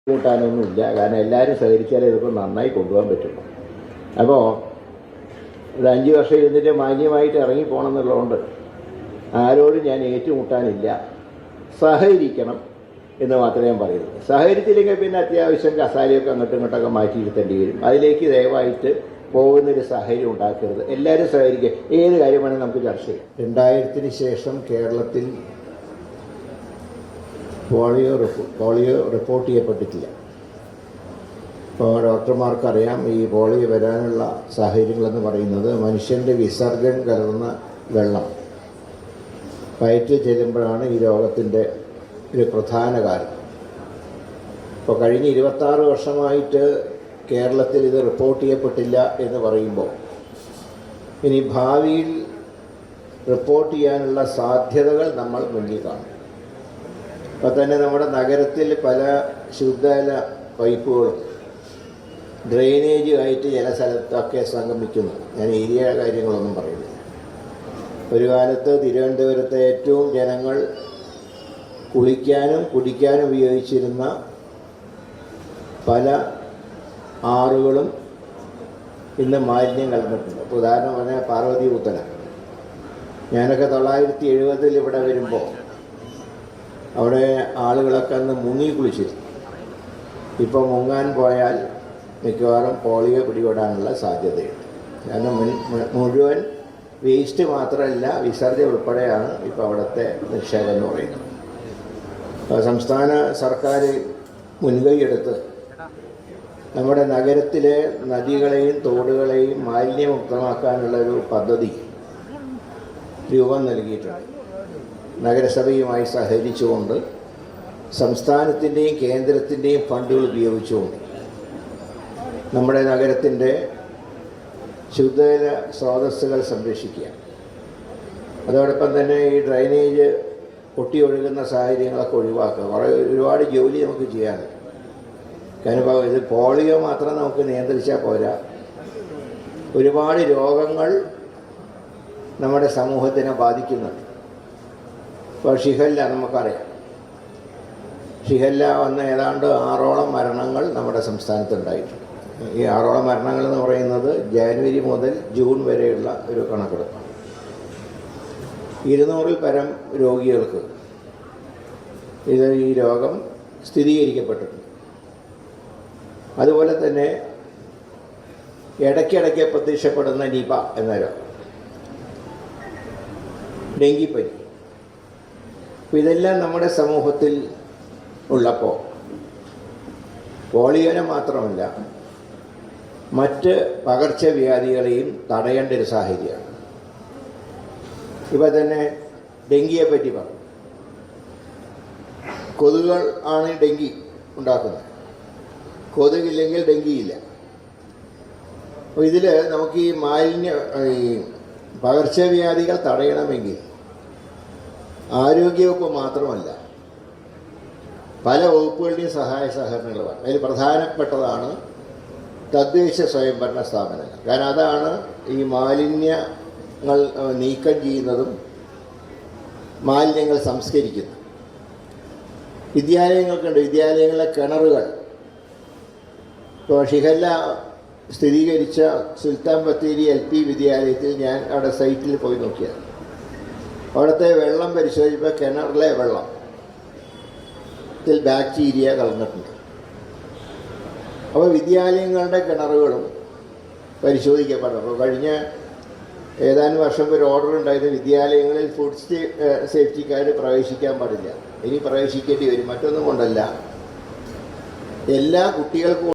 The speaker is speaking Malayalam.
കൂട്ടാനൊന്നുമില്ല. കാരണം എല്ലാവരും സഹകരിച്ചാലേ ഇതിപ്പോൾ നന്നായി കൊണ്ടുപോകാൻ പറ്റുള്ളൂ. അപ്പോൾ ഒരു 5 വർഷം ഇതിൻ്റെ മാന്യമായിട്ട് ഇറങ്ങിപ്പോകണം എന്നുള്ളതുകൊണ്ട് ആരോടും ഞാൻ ഏറ്റുമുട്ടാനില്ല. സഹകരിക്കണം എന്ന് മാത്രമേ ഞാൻ പറയുള്ളൂ. സഹകരിച്ചില്ലെങ്കിൽ പിന്നെ അത്യാവശ്യം കസാലയൊക്കെ അങ്ങോട്ടും ഇങ്ങോട്ടൊക്കെ മാറ്റിയിരുത്തേണ്ടി വരും. അതിലേക്ക് ദയവായിട്ട് പോകുന്നൊരു സാഹചര്യം ഉണ്ടാക്കരുത്. എല്ലാവരും സഹകരിക്കുക. ഏത് കാര്യം വേണമെങ്കിൽ നമുക്ക് ചർച്ച ചെയ്യാം. 2000-ന് ശേഷം കേരളത്തിൽ പോളിയോ റിപ്പോർട്ട് ചെയ്യപ്പെട്ടിട്ടില്ല. ഇപ്പോൾ ഡോക്ടർമാർക്കറിയാം ഈ പോളിയോ വരാനുള്ള സാഹചര്യങ്ങളെന്ന് പറയുന്നത് മനുഷ്യൻ്റെ വിസർജനം കലർന്ന വെള്ളം വയറ്റിൽ ചെല്ലുമ്പോഴാണ് ഈ രോഗത്തിൻ്റെ ഒരു പ്രധാന കാരണം. ഇപ്പോൾ കഴിഞ്ഞ 26 വർഷമായിട്ട് കേരളത്തിൽ ഇത് റിപ്പോർട്ട് ചെയ്യപ്പെട്ടില്ല എന്ന് പറയുമ്പോൾ ഇനി ഭാവിയിൽ റിപ്പോർട്ട് ചെയ്യാനുള്ള സാധ്യതകൾ നമ്മൾ മുന്നിൽ കാണും. ഇപ്പോൾ തന്നെ നമ്മുടെ നഗരത്തിൽ പല ശുദ്ധജല പൈപ്പുകളും ഡ്രെയിനേജ് ആയിട്ട് ചില സ്ഥലത്തൊക്കെ സംഗമിക്കുന്നു. ഞാൻ ഏരിയ കാര്യങ്ങളൊന്നും പറയുന്നില്ല. ഒരു കാലത്ത് തിരുവനന്തപുരത്തെ ഏറ്റവും ജനങ്ങൾ കുളിക്കാനും കുടിക്കാനും ഉപയോഗിച്ചിരുന്ന പല ആറുകളും ഇന്ന് മാലിന്യം കലർന്നിട്ടുണ്ട്. ഇപ്പോൾ ഉദാഹരണം പറഞ്ഞാൽ പാർവതി പുത്തന. ഞാനൊക്കെ 1970-ൽ ഇവിടെ വരുമ്പോൾ അവിടെ ആളുകളൊക്കെ അന്ന് മുങ്ങി കുളിച്ചിരുന്നു. ഇപ്പോൾ മുങ്ങാൻ പോയാൽ മിക്കവാറും പോളിയോ പിടിപെടാനുള്ള സാധ്യതയുണ്ട്. കാരണം മുഴുവൻ വേസ്റ്റ് മാത്രമല്ല വിസർജ്യം ഉൾപ്പെടെയാണ് ഇപ്പോൾ അവിടുത്തെ നിക്ഷേപം എന്ന് പറയുന്നത്. സംസ്ഥാന സർക്കാർ മുൻകൈയെടുത്ത് നമ്മുടെ നഗരത്തിലെ നദികളെയും തോടുകളെയും മാലിന്യമുക്തമാക്കാനുള്ളൊരു പദ്ധതി രൂപം നൽകിയിട്ടുണ്ട്. നഗരസഭയുമായി സഹകരിച്ചുകൊണ്ട് സംസ്ഥാനത്തിൻ്റെയും കേന്ദ്രത്തിൻ്റെയും ഫണ്ടുകൾ ഉപയോഗിച്ചുകൊണ്ട് നമ്മുടെ നഗരത്തിൻ്റെ ശുദ്ധജല സ്രോതസ്സുകൾ സംരക്ഷിക്കുക. അതോടൊപ്പം തന്നെ ഈ ഡ്രൈനേജ് പൊട്ടിയൊഴുകുന്ന സാഹചര്യങ്ങളൊക്കെ ഒഴിവാക്കുക. ഒരുപാട് ജോലി നമുക്ക് ചെയ്യാനുണ്ട്. കാരണം ഇത് പോളിയോ മാത്രം നമുക്ക് നിയന്ത്രിച്ചാൽ പോരാ. ഒരുപാട് രോഗങ്ങൾ നമ്മുടെ സമൂഹത്തിനെ ബാധിക്കുന്നുണ്ട്. ഇപ്പോൾ ഷിഗല്ല നമുക്കറിയാം. ഷിഗല്ല വന്ന ഏതാണ്ട് 6ഓളം മരണങ്ങൾ നമ്മുടെ സംസ്ഥാനത്തുണ്ടായിട്ടുണ്ട്. ഈ 6ഓളം മരണങ്ങൾ എന്ന് പറയുന്നത് ജനുവരി മുതൽ ജൂൺ വരെയുള്ള ഒരു കണക്കെടുപ്പാണ്. 200-ൽ പരം രോഗികൾക്ക് ഈ രോഗം സ്ഥിരീകരിക്കപ്പെട്ടിട്ടുണ്ട്. അതുപോലെ തന്നെ ഇടയ്ക്കിടയ്ക്ക് പ്രത്യക്ഷപ്പെടുന്ന നിപ എന്ന രോഗം, ഡെങ്കിപ്പനി. അപ്പോൾ ഇതെല്ലാം നമ്മുടെ സമൂഹത്തിൽ ഉള്ളപ്പോൾ പോളിയോനെ മാത്രമല്ല മറ്റ് പകർച്ചവ്യാധികളെയും തടയേണ്ട ഒരു സാഹചര്യമാണ്. ഇപ്പോൾ തന്നെ ഡെങ്കിയെ പറ്റി പറഞ്ഞു. കൊതുകുകൾ ആണ് ഡെങ്കി ഉണ്ടാക്കുന്നത്. കൊതുകില്ലെങ്കിൽ ഡെങ്കിയില്ല. അപ്പോൾ ഇതിൽ നമുക്ക് ഈ പകർച്ചവ്യാധികൾ തടയണമെങ്കിൽ ആരോഗ്യവകുപ്പ് മാത്രമല്ല പല വകുപ്പുകളുടെയും സഹായ സഹകരണങ്ങൾ വേണം. അതിൽ പ്രധാനപ്പെട്ടതാണ് തദ്ദേശ സ്വയംഭരണ സ്ഥാപനങ്ങൾ. കാരണം അതാണ് ഈ മാലിന്യങ്ങൾ നീക്കം ചെയ്യുന്നതും മാലിന്യങ്ങൾ സംസ്കരിക്കുന്നതും. വിദ്യാലയങ്ങൾക്കുണ്ട്. വിദ്യാലയങ്ങളിലെ കിണറുകൾ ഇപ്പോൾ ഷിഗല്ല സ്ഥിരീകരിച്ച സുൽത്താൻ ബത്തേരി LP വിദ്യാലയത്തിൽ ഞാൻ അവിടെ സൈറ്റിൽ പോയി നോക്കിയത്. അവിടുത്തെ വെള്ളം പരിശോധിച്ചപ്പോൾ കിണറിലെ വെള്ളത്തിൽ ബാക്ടീരിയ കലർന്നിട്ടുണ്ട്. അപ്പോൾ വിദ്യാലയങ്ങളുടെ കിണറുകളും പരിശോധിക്കപ്പെടണം. അപ്പോൾ കഴിഞ്ഞ ഏതാനും വർഷം ഒരു ഓർഡർ ഉണ്ടായിരുന്നു, വിദ്യാലയങ്ങളിൽ ഫുഡ് സേഫ്റ്റിക്കാർ പ്രവേശിക്കാൻ പാടില്ല. ഇനി പ്രവേശിക്കേണ്ടി വരും. മറ്റൊന്നും കൊണ്ടല്ല, എല്ലാ കുട്ടികൾക്കും